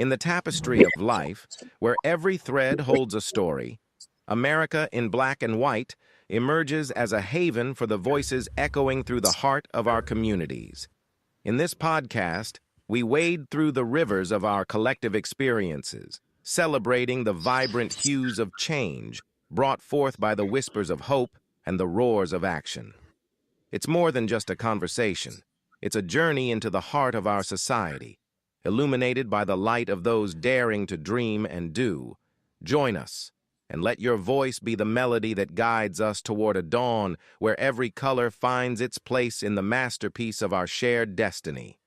In the tapestry of life, where every thread holds a story, America in black and white emerges as a haven for the voices echoing through the heart of our communities. In this podcast, we wade through the rivers of our collective experiences, celebrating the vibrant hues of change brought forth by the whispers of hope and the roars of action. It's more than just a conversation. It's a journey into the heart of our society, illuminated by the light of those daring to dream and do. Join us, and let your voice be the melody that guides us toward a dawn where every color finds its place in the masterpiece of our shared destiny.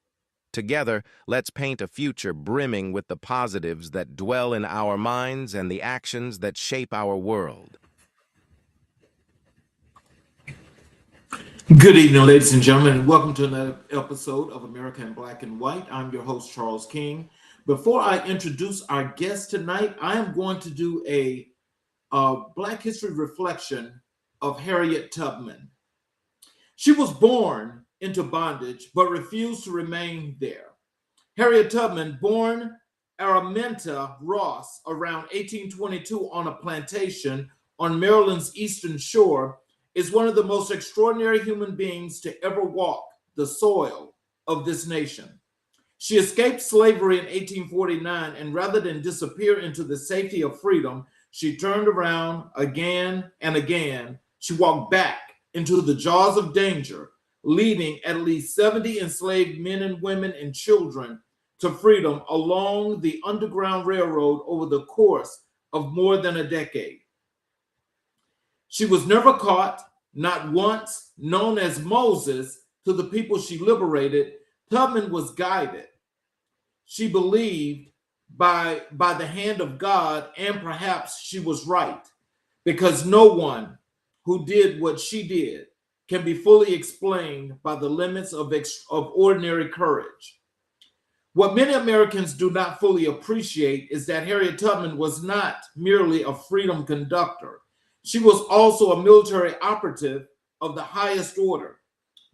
Together, let's paint a future brimming with the positives that dwell in our minds and the actions that shape our world. Good evening, ladies and gentlemen, and welcome to another episode of America in Black and White. I'm your host, Charles King. Before I introduce our guest tonight, I am going to do a Black history reflection of Harriet Tubman. She was born into bondage, but refused to remain there. Harriet Tubman, born Araminta Ross around 1822 on a plantation on Maryland's eastern shore, is one of the most extraordinary human beings to ever walk the soil of this nation. She escaped slavery in 1849, and rather than disappear into the safety of freedom, she turned around again and again. She walked back into the jaws of danger, leading at least 70 enslaved men and women and children to freedom along the Underground Railroad over the course of more than a decade. She was never caught, not once. Known as Moses to the people she liberated, Tubman was guided. She believed by the hand of God, and perhaps she was right, because no one who did what she did can be fully explained by the limits of ordinary courage. What many Americans do not fully appreciate is that Harriet Tubman was not merely a freedom conductor. She was also a military operative of the highest order.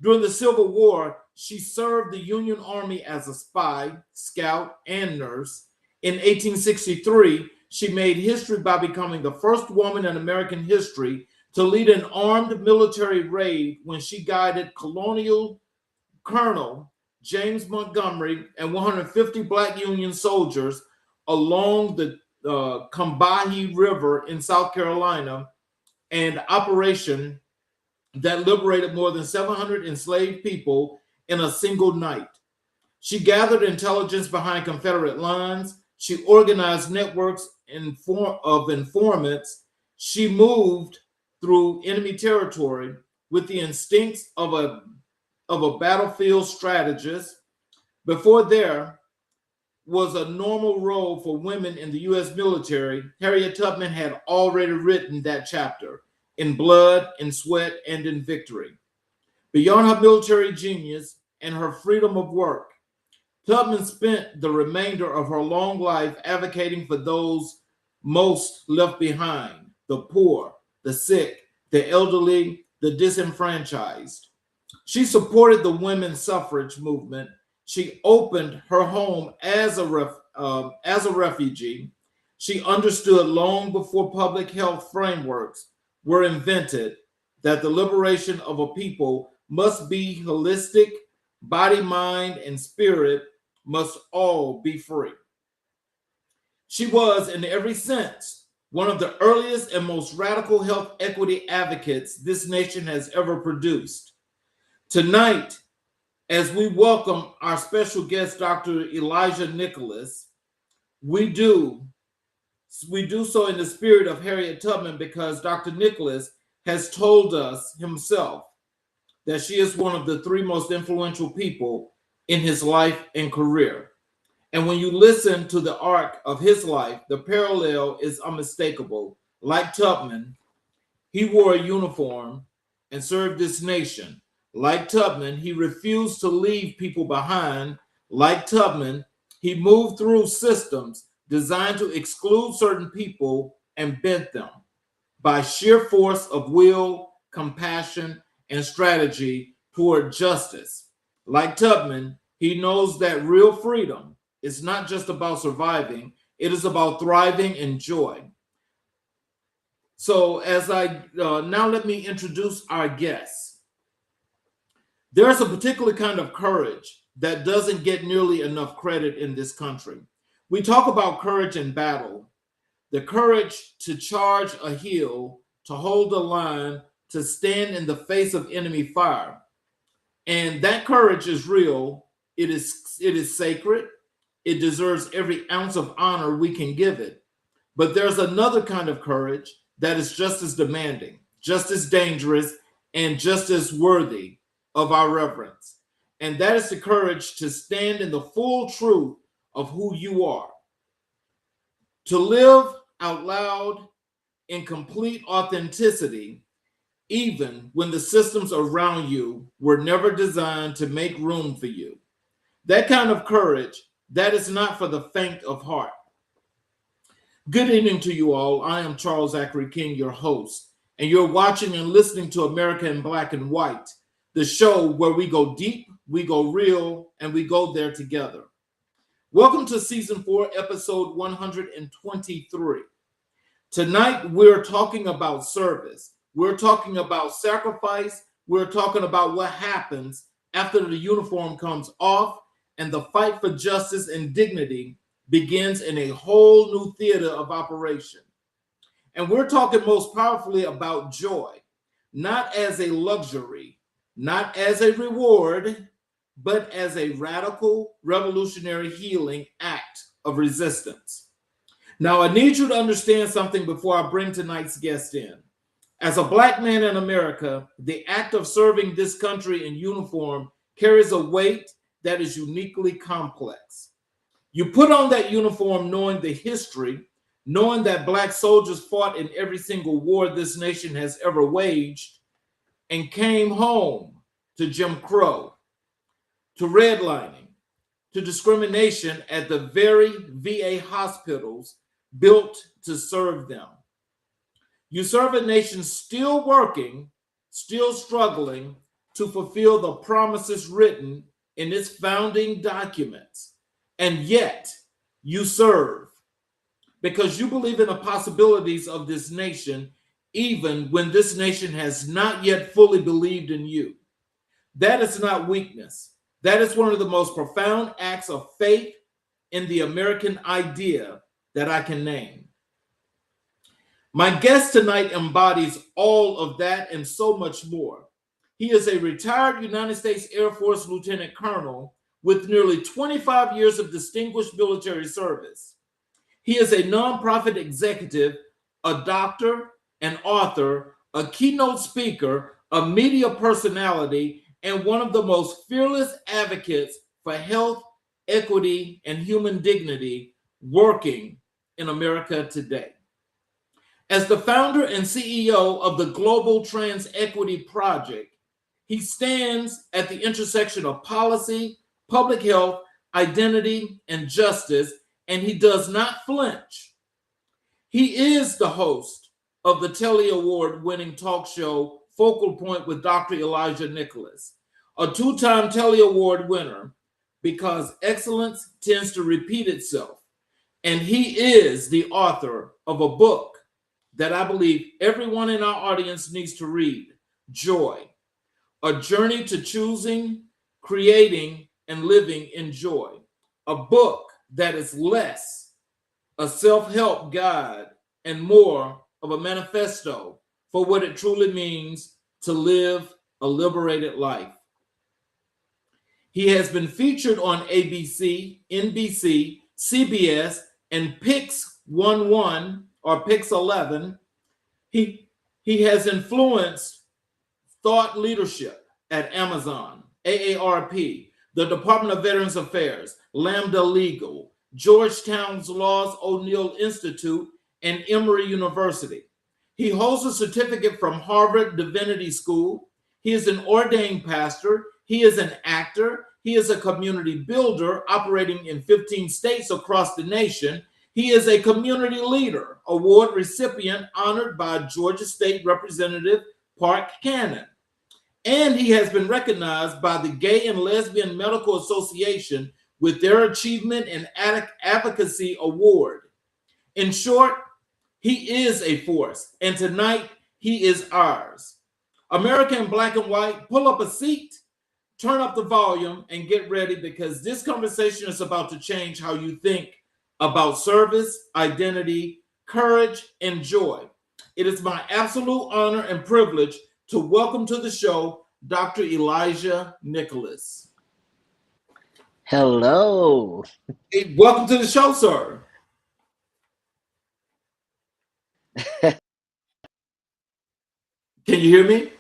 During the Civil War, she served the Union Army as a spy, scout, and nurse. In 1863, she made history by becoming the first woman in American history to lead an armed military raid when she guided Colonial Colonel James Montgomery and 150 Black Union soldiers along the Combahee River in South Carolina, and operation that liberated more than 700 enslaved people in a single night. She gathered intelligence behind Confederate lines. She organized networks of informants. She moved through enemy territory with the instincts of a battlefield strategist. Before there was a normal role for women in the U.S. military, Harriet Tubman had already written that chapter in blood, in sweat, and in victory. Beyond her military genius and her freedom of work, Tubman spent the remainder of her long life advocating for those most left behind: the poor, the sick, the elderly, the disenfranchised. She supported the women's suffrage movement. She opened her home as a refugee. She understood long before public health frameworks were invented that the liberation of a people must be holistic. Body, mind, and spirit must all be free. She was, in every sense, one of the earliest and most radical health equity advocates this nation has ever produced. Tonight, as we welcome our special guest, Dr. Elijah Nicholas, we do so in the spirit of Harriet Tubman, because Dr. Nicholas has told us himself that she is one of the three most influential people in his life and career. And when you listen to the arc of his life, the parallel is unmistakable. Like Tubman, he wore a uniform and served this nation. Like Tubman, he refused to leave people behind. Like Tubman, he moved through systems designed to exclude certain people and bent them by sheer force of will, compassion, and strategy toward justice. Like Tubman, he knows that real freedom It's not just about surviving, it is about thriving and joy. So, as I now let me introduce our guests. There's a particular kind of courage that doesn't get nearly enough credit in this country. We talk about courage in battle, the courage to charge a hill, to hold a line, to stand in the face of enemy fire. And that courage is real. It is sacred. It deserves every ounce of honor we can give it. But there's another kind of courage that is just as demanding, just as dangerous, and just as worthy of our reverence. And that is the courage to stand in the full truth of who you are, to live out loud in complete authenticity, even when the systems around you were never designed to make room for you. That kind of courage, that is not for the faint of heart. Good evening to you all. I am Charles Zachary King, your host, and you're watching and listening to America in Black and White, the show where we go deep, we go real, and we go there together. Welcome to Season 4, Episode 123. Tonight, we're talking about service. We're talking about sacrifice. We're talking about what happens after the uniform comes off and the fight for justice and dignity begins in a whole new theater of operation. And we're talking most powerfully about joy, not as a luxury, not as a reward, but as a radical, revolutionary healing act of resistance. Now, I need you to understand something before I bring tonight's guest in. As a Black man in America, the act of serving this country in uniform carries a weight that is uniquely complex. You put on that uniform knowing the history, knowing that Black soldiers fought in every single war this nation has ever waged, and came home to Jim Crow, to redlining, to discrimination at the very VA hospitals built to serve them. You serve a nation still working, still struggling to fulfill the promises written in its founding documents. And yet you serve because you believe in the possibilities of this nation, even when this nation has not yet fully believed in you. That is not weakness. That is one of the most profound acts of faith in the American idea that I can name. My guest tonight embodies all of that and so much more. He is a retired United States Air Force Lieutenant Colonel with nearly 25 years of distinguished military service. He is a nonprofit executive, a doctor, an author, a keynote speaker, a media personality, and one of the most fearless advocates for health, equity, and human dignity working in America today. As the founder and CEO of the Global Trans Equity Project, he stands at the intersection of policy, public health, identity, and justice, and he does not flinch. He is the host of the Telly Award-winning talk show Focal Point with Dr. Elijah Nicholas, a two-time Telly Award winner, because excellence tends to repeat itself. And he is the author of a book that I believe everyone in our audience needs to read, Joy, A Journey to Choosing, Creating, and Living in Joy, a book that is less a self-help guide and more of a manifesto for what it truly means to live a liberated life. He has been featured on ABC, NBC, CBS, and Pix 11 or Pix 11. He has influenced thought leadership at Amazon, AARP, the Department of Veterans Affairs, Lambda Legal, Georgetown's Laws O'Neill Institute, and Emory University. He holds a certificate from Harvard Divinity School. He is an ordained pastor. He is an actor. He is a community builder operating in 15 states across the nation. He is a community leader, award recipient honored by Georgia State Representative Park Cannon. And he has been recognized by the Gay and Lesbian Medical Association with their Achievement and Advocacy Award. In short, he is a force, and tonight he is ours. American Black and White, pull up a seat, turn up the volume, and get ready because this conversation is about to change how you think about service, identity, courage, and joy. It is my absolute honor and privilege to welcome to the show Dr. Elijah Nicholas. Hello. Hey, welcome to the show, sir. Can you hear me?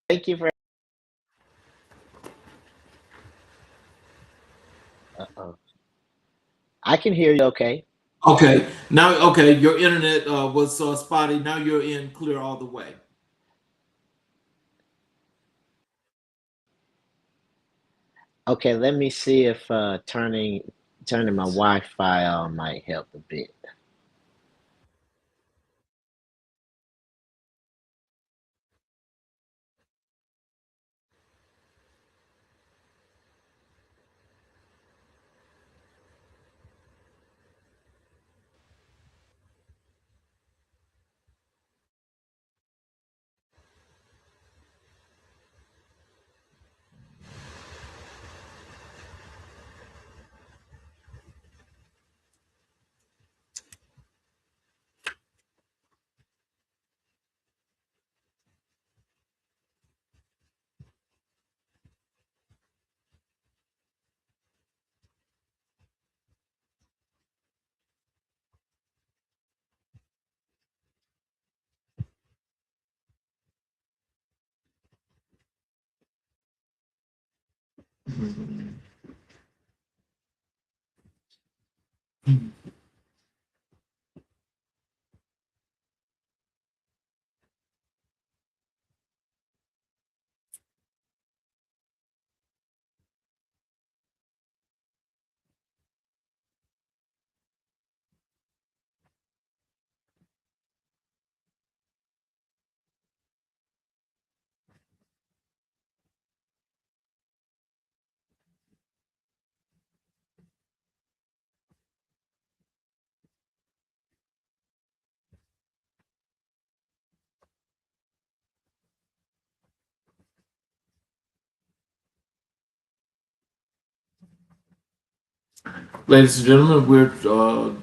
Thank you for. Uh-oh. I can hear you. Okay. Okay. Now, okay, your internet was spotty. Now you're in clear all the way. Okay. Let me see if turning my Wi-Fi on might help a bit. Ladies and gentlemen, we're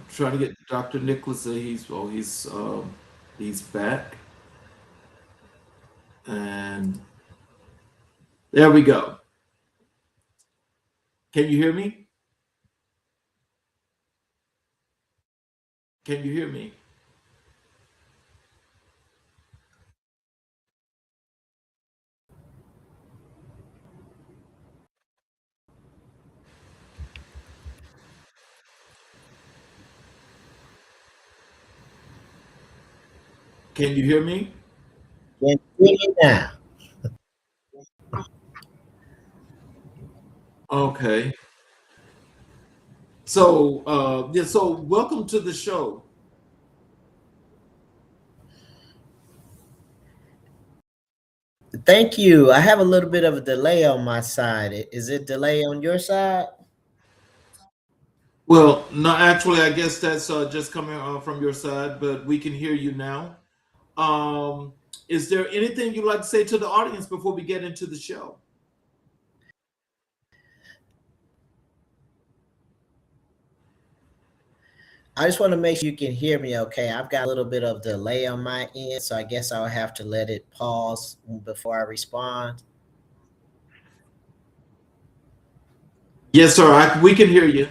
trying to get Dr. Nicholas. He's back, and there we go. Can you hear me? Can you hear me? Can you hear me? Can you hear me now? Okay. So yeah. So welcome to the show. Thank you. I have a little bit of a delay on my side. Is it delay on your side? Well, no, actually, I guess that's just coming from your side, but we can hear you now. Um, is there anything you'd like to say to the audience before we get into the show? I just want to make sure you can hear me okay. I've got a little bit of delay on my end, so I guess I'll have to let it pause before I respond. Yes, sir. We can hear you.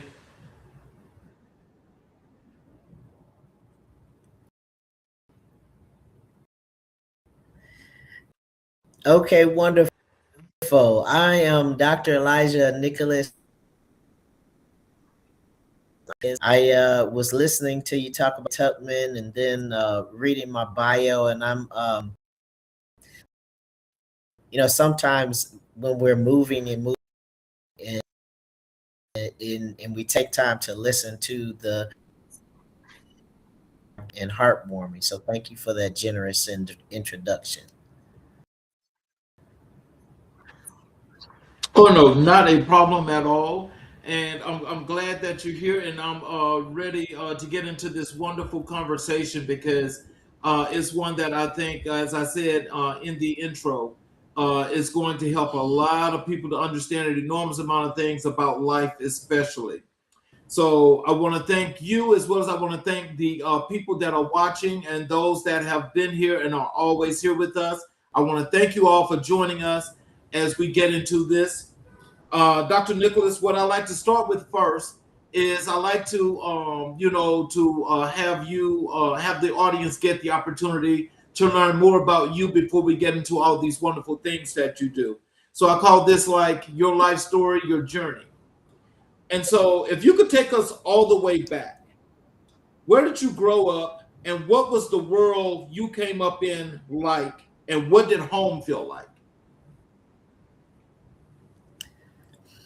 Okay, wonderful. I am Dr. Elijah Nicholas. I was listening to you talk about Tubman and then reading my bio, and I'm, sometimes when we're moving and, and we take time to listen to and heartwarming. So thank you for that generous introduction. Oh no, not a problem at all. And I'm glad that you're here, and I'm ready to get into this wonderful conversation because it's one that I think, as I said in the intro, is going to help a lot of people to understand an enormous amount of things about life, especially. So I want to thank you as well as I want to thank the people that are watching and those that have been here and are always here with us. I want to thank you all for joining us as we get into this. Dr. Nicholas, what I like to start with first is I like to, have you have the audience get the opportunity to learn more about you before we get into all these wonderful things that you do. So I call this like your life story, your journey. And so if you could take us all the way back, where did you grow up and what was the world you came up in like, and what did home feel like?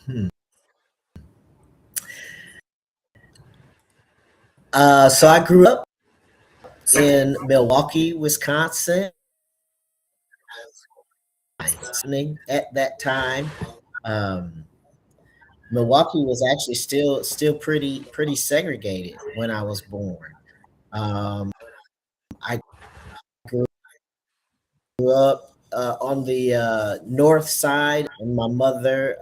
Hmm. So I grew up in Milwaukee, Wisconsin. At that time, um, Milwaukee was actually still pretty segregated when I was born. I grew up on the north side, and my mother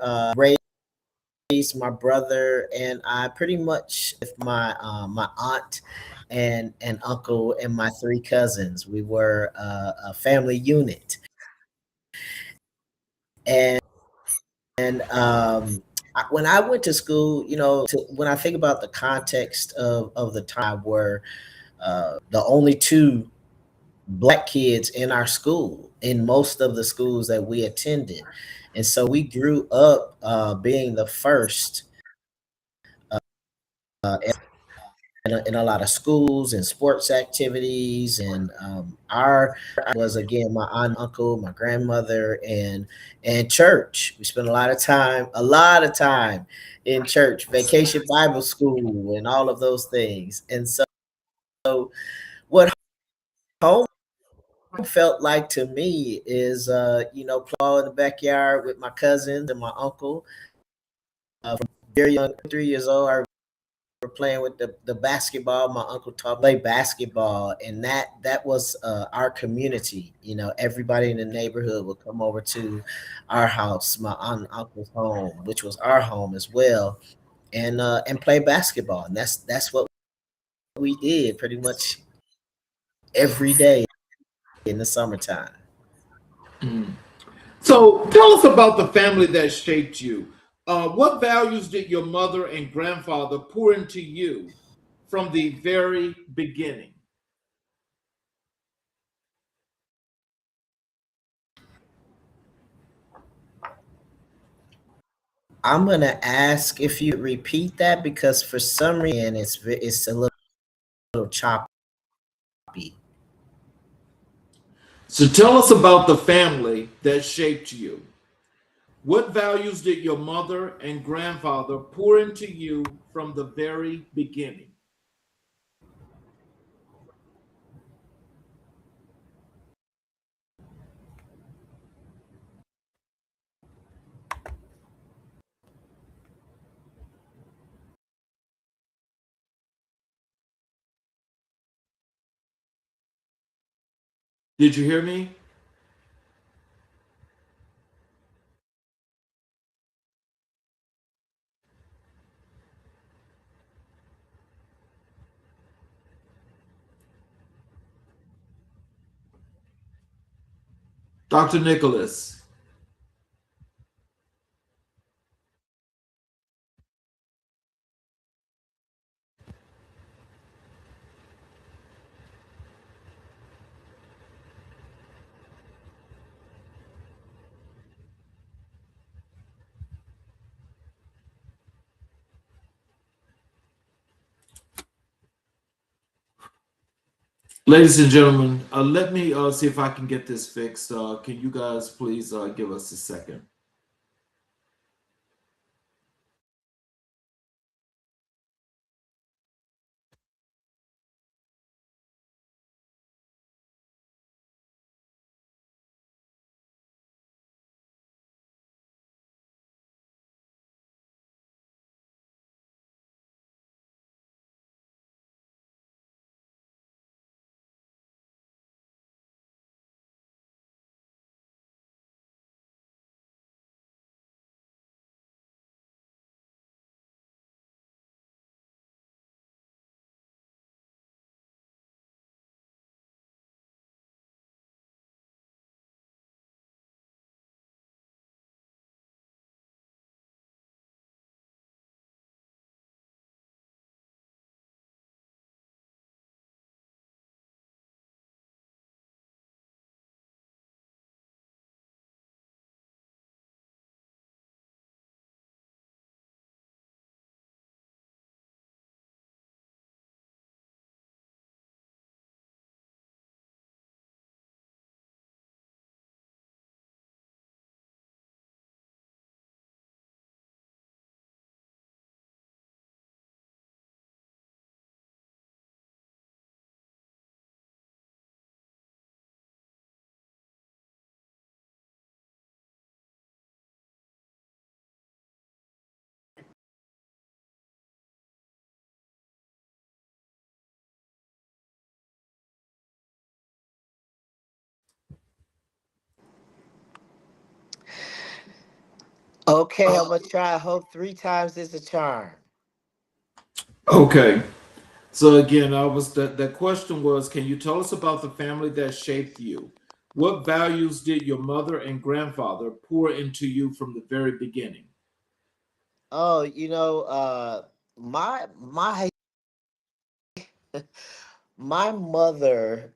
raised my brother and I pretty much with my aunt and uncle and my three cousins. We were a family unit, and when I went to school, when I think about the context of the time, were the only two black kids in our school, in most of the schools that we attended. And so we grew up being the first uh, in a lot of schools and sports activities. And our was again my aunt, uncle, my grandmother, and church. We spent a lot of time in church, vacation Bible school, and all of those things. And so, what home felt like to me is, playing in the backyard with my cousins and my uncle. From very young, 3 years old, I were playing with the basketball. My uncle taught me to play basketball, and that was our community. Everybody in the neighborhood would come over to our house, my aunt and uncle's home, which was our home as well, and play basketball. And that's what we did pretty much every day in the summertime. Mm. So tell us about the family that shaped you. What values did your mother and grandfather pour into you from the very beginning? I'm gonna ask if you repeat that because for some reason it's a little choppy. So tell us about the family that shaped you. What values did your mother and grandfather pour into you from the very beginning? Did you hear me? Dr. Nicholas. Ladies and gentlemen, let me see if I can get this fixed. Can you guys please give us a second? Okay, I'm gonna try. I hope three times is a charm. Okay. So again, I was the question was, can you tell us about the family that shaped you? What values did your mother and grandfather pour into you from the very beginning? Oh, my my mother,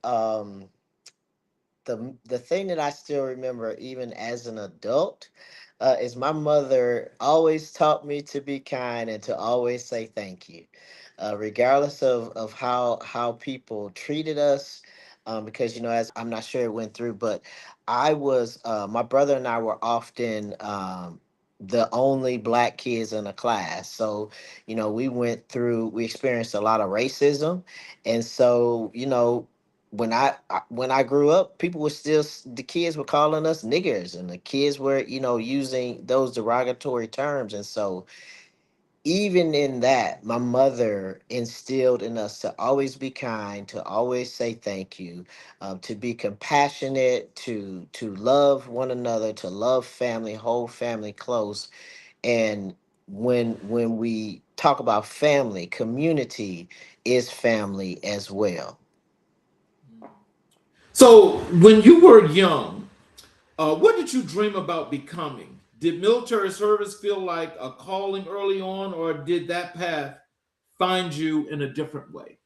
the thing that I still remember even as an adult, is my mother always taught me to be kind and to always say thank you, regardless of how people treated us. Because as I'm not sure it went through, but I was my brother and I were often the only black kids in the class. So we experienced a lot of racism, and so when I grew up, people were the kids were calling us niggers, and the kids were using those derogatory terms, and so even in that, my mother instilled in us to always be kind, to always say thank you, to be compassionate, to love one another, to love family, hold family close, and when we talk about family, community is family as well. So when you were young, what did you dream about becoming? Did military service feel like a calling early on, or did that path find you in a different way?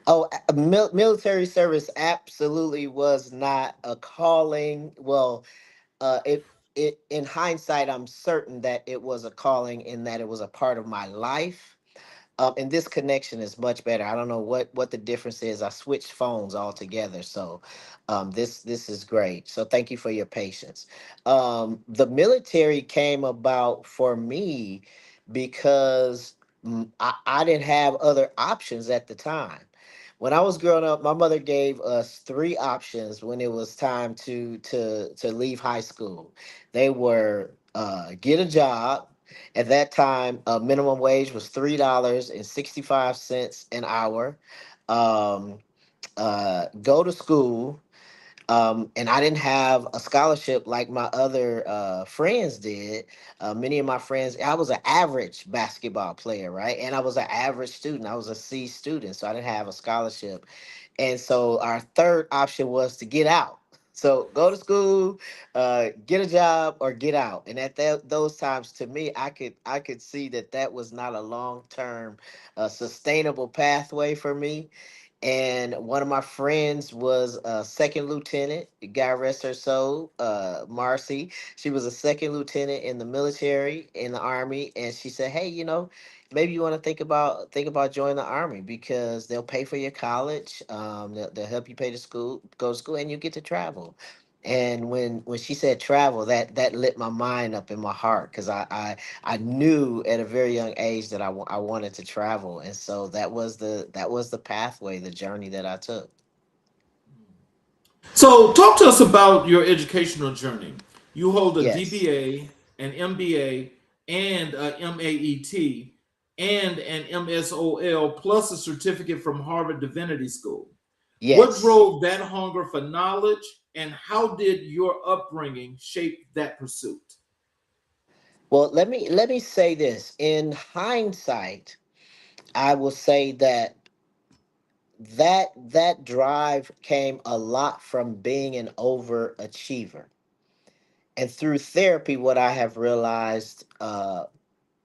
Oh, military service absolutely was not a calling. Well, it in hindsight, I'm certain that it was a calling in that it was a part of my life. And this connection is much better. I don't know what the difference is. I switched phones altogether, so this is great. So thank you for your patience. The military came about for me because I didn't have other options at the time. When I was growing up, my mother gave us three options when it was time to leave high school. They were get a job. At that time, minimum wage was $3.65 an hour. Um, go to school, and I didn't have a scholarship like my other friends did. Many of my friends, I was an average basketball player, right? And I was an average student. I was a C student, so I didn't have a scholarship. And so our third option was to get out. So go to school, get a job, or get out. And at those times, to me, I could see that that was not a long term, sustainable pathway for me. And one of my friends was a second lieutenant. God rest her soul, Marcy. She was a second lieutenant in the military, in the army, and she said, "Hey, maybe you want to think about joining the army because they'll pay for your college. They'll help you pay to school, go to school, and you get to travel." And when she said travel, that lit my mind up in my heart because I knew at a very young age that I wanted to travel, and so that was the pathway, the journey that I took. So, talk to us about your educational journey. You hold a Yes, DBA, an MBA, and a MAET, and an MSOL, plus a certificate from Harvard Divinity School. What yes. drove that hunger for knowledge, and how did your upbringing shape that pursuit? Well, let me say this. In hindsight, I will say that drive came a lot from being an overachiever. And through therapy, what I have realized,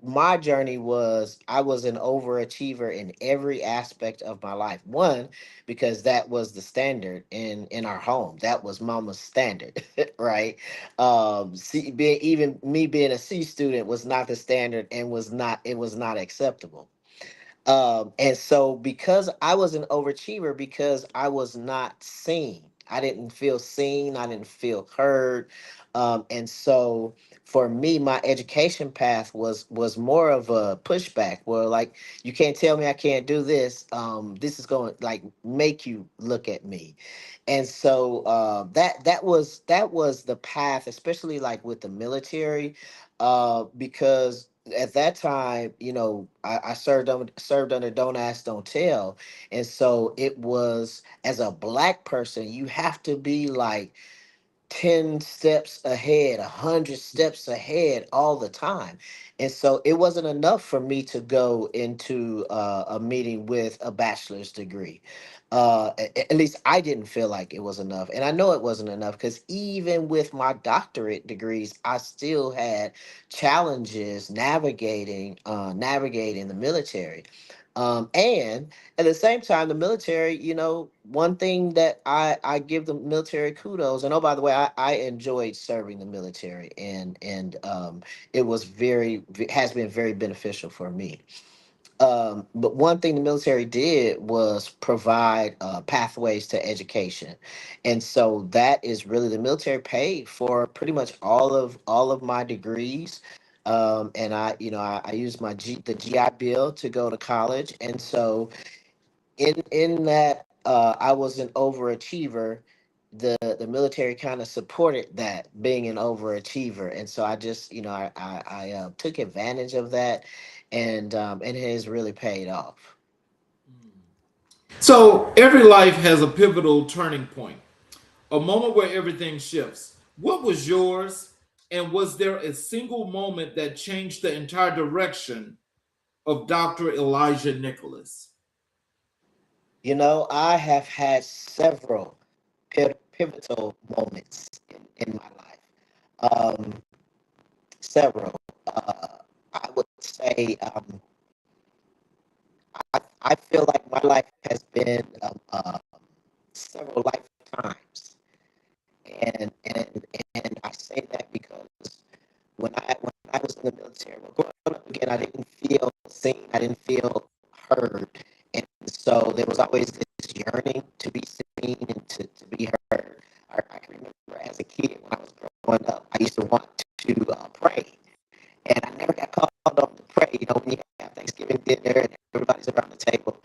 my journey was I was an overachiever in every aspect of my life. One, because that was the standard in our home. That was mama's standard, right? Even me being a C student was not the standard and it was not acceptable. And so because I was an overachiever, because I was not seen, I didn't feel seen, I didn't feel heard. And so for me, my education path was more of a pushback where like you can't tell me I can't do this. This is going to like make you look at me. And so that was the path, especially like with the military, because at that time, I served under Don't Ask, Don't Tell, and so it was as a black person, you have to be like 10 steps ahead, 100 steps ahead all the time. And so it wasn't enough for me to go into a meeting with a bachelor's degree. At least I didn't feel like it was enough. And I know it wasn't enough because even with my doctorate degrees, I still had challenges navigating the military. And at the same time, the military, one thing that I give the military kudos, and oh, by the way, I enjoyed serving the military, and it was has been very beneficial for me. But one thing the military did was provide pathways to education, and so that is really the military paid for pretty much all of my degrees. And I used the GI Bill to go to college, and so in that I was an overachiever. The military kind of supported that, being an overachiever, and so I just I took advantage of that, and it has really paid off. So every life has a pivotal turning point, a moment where everything shifts. What was yours? And was there a single moment that changed the entire direction of Dr. Elijah Nicholas? I have had several pivotal moments in my life. Several. I would say I feel like my life has been several lifetimes, and I say that because when I was in the military, well, growing up again, I didn't feel seen, I didn't feel heard, and so there was always this yearning to be seen and to be heard. I can remember as a kid when I was growing up, I used to want to pray, and I never got called on to pray. When you have Thanksgiving dinner and everybody's around the table,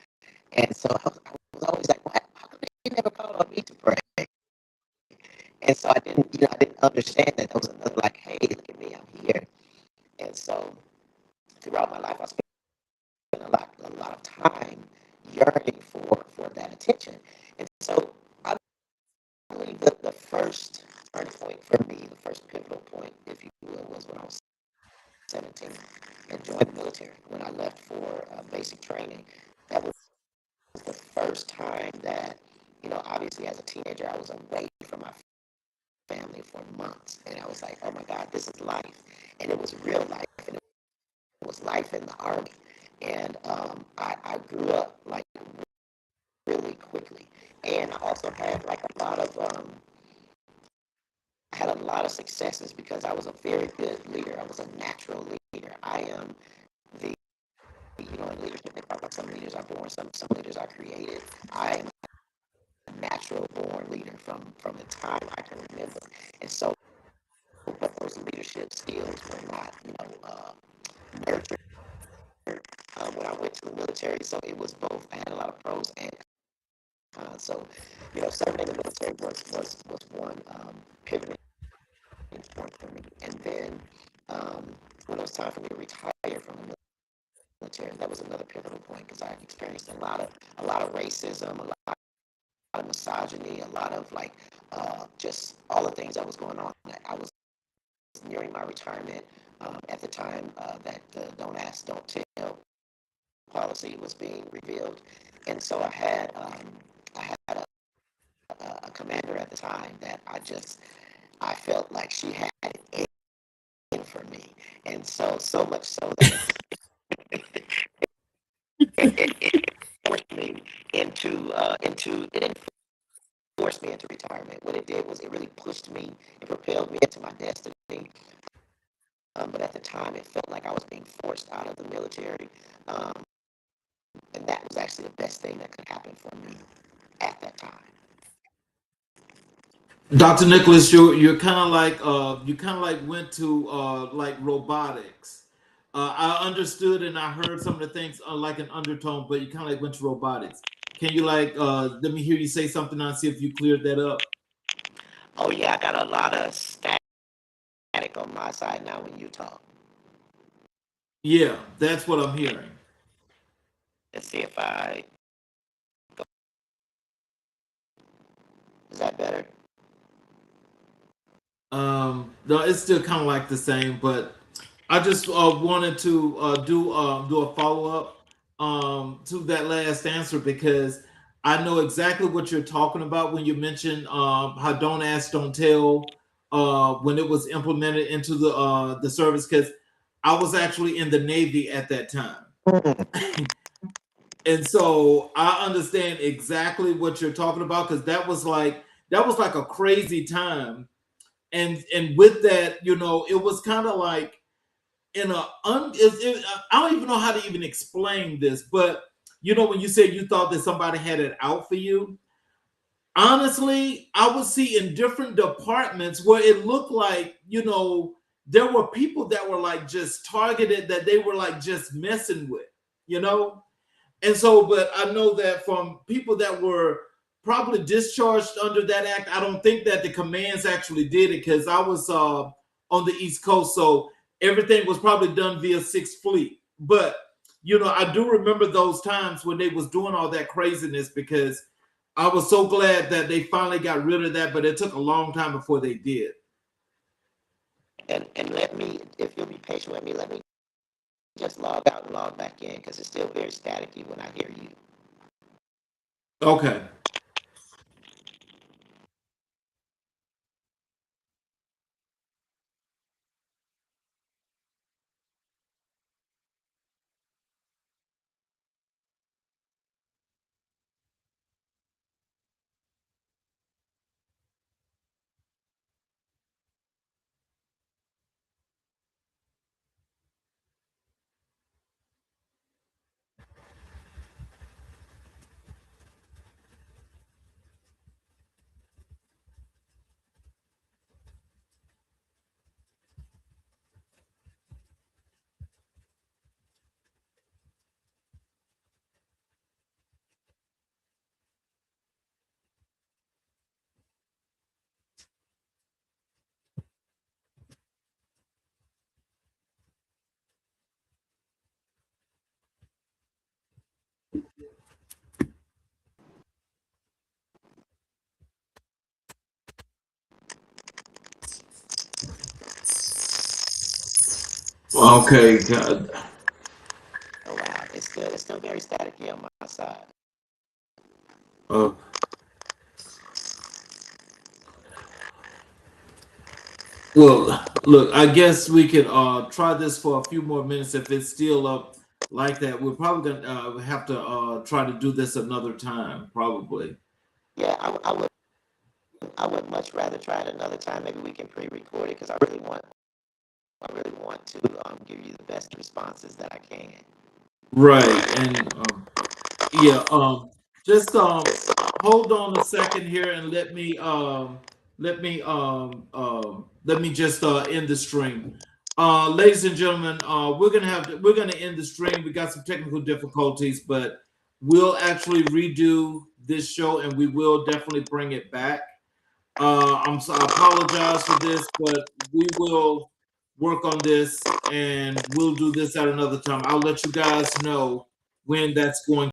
and so I was always like, "What? How come they never called on me to pray?" And so I didn't understand that there was another, like, "Hey, look at me, I'm here." And so throughout my life, I spent a lot of time yearning for that attention. And so I believe that the first turning point for me, the first pivotal point, if you will, was when I was 17 and joined the military. When I left for basic training, that was the first time that, obviously as a teenager, I was away from my family for months, and I was like, "Oh my God, this is life," and it was real life, and it was life in the army, and I grew up like really quickly, and I also had like a lot of I had a lot of successes because I was a very good leader. I was a natural leader. I am the in leadership they talk about some leaders are born, some leaders are created. I am a natural born leader from the time I can remember, and so but those leadership skills were not nurtured when I went to the military. So it was both. I had a lot of pros and cons. So serving in the military was one pivoting point for me. And then when it was time for me to retire from the military, that was another pivotal point because I experienced a lot of racism, a lot of misogyny, a lot of like just all the things that was going on. I was nearing my retirement at the time that the "Don't Ask, Don't Tell" policy was being revealed, and so I had a commander at the time that I felt like she had it in for me, and so much so that it forced me into it didn't force me into retirement. What it did was it really pushed me and propelled me into my destiny. But at the time, it felt like I was being forced out of the military, um, and that was actually the best thing that could happen for me at that time. Dr. Nicholas, you kind of like went to like robotics. I understood and I heard some of the things like an undertone, but you kind of like went to robotics. Can you like let me hear you say something and see if you cleared that up? Oh yeah, I got a lot of static on my side now when you talk. Yeah, that's what I'm hearing. Let's see if I is that better? No, it's still kind of like the same, but I just wanted to do a follow up to that last answer because I know exactly what you're talking about when you mentioned how "Don't Ask, Don't Tell" when it was implemented into the service. Because I was actually in the Navy at that time, and so I understand exactly what you're talking about because that was like a crazy time, and with that, you know, it was kind of like in a I don't even know how to even explain this, but you know, when you said you thought that somebody had it out for you, honestly, I would see in different departments where it looked like, you know, there were people that were like just targeted that they were like just messing with, you know. And so, but I know that from people that were probably discharged under that act, I don't think that the commands actually did it because I was on the East Coast, so everything was probably done via Sixth Fleet. But you know, I do remember those times when they was doing all that craziness because I was so glad that they finally got rid of that, but it took a long time before they did. And let me, if you'll be patient with me, let me just log out and log back in because it's still very staticky when I hear you. Okay. Okay. God. Oh wow, it's still very staticky on my side. Uh, Well, look, I guess we could try this for a few more minutes. If it's still up like that, we're probably gonna have to try to do this another time, probably. Yeah, I would much rather try it another time. Maybe we can pre-record it because I really want to give you the best responses that I can. Right, and yeah, just hold on a second here and let me just end the stream. Ladies and gentlemen, we're gonna end the stream. We got some technical difficulties, but we'll actually redo this show and we will definitely bring it back. I apologize for this, but we will work on this and we'll do this at another time. I'll let you guys know when that's going